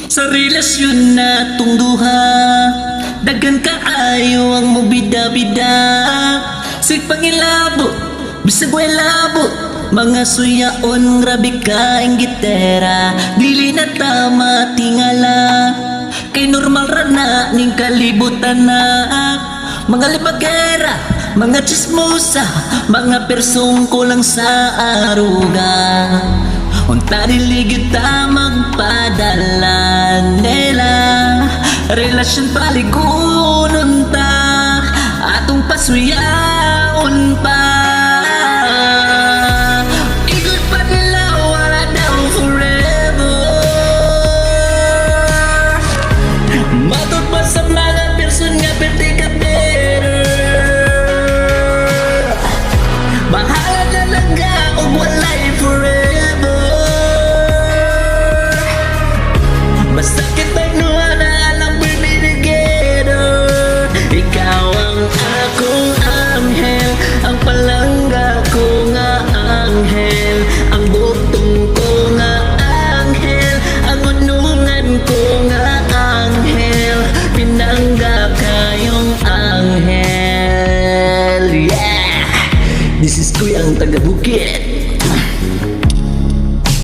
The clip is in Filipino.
Sa relasyon na tungduha, daghan kaayo ang mubida-bida. Sig pangilabo, bisag way labo, mga suyaon grabe ka ang gitera. Dili na tama tingala, kay normal ra na ning kalibutan na. Mga libagera, mga chismosa, mga persong kulang sa aruga. Unta niligid ta magpadala nila, relasyon paligunon ta, atong pasuyan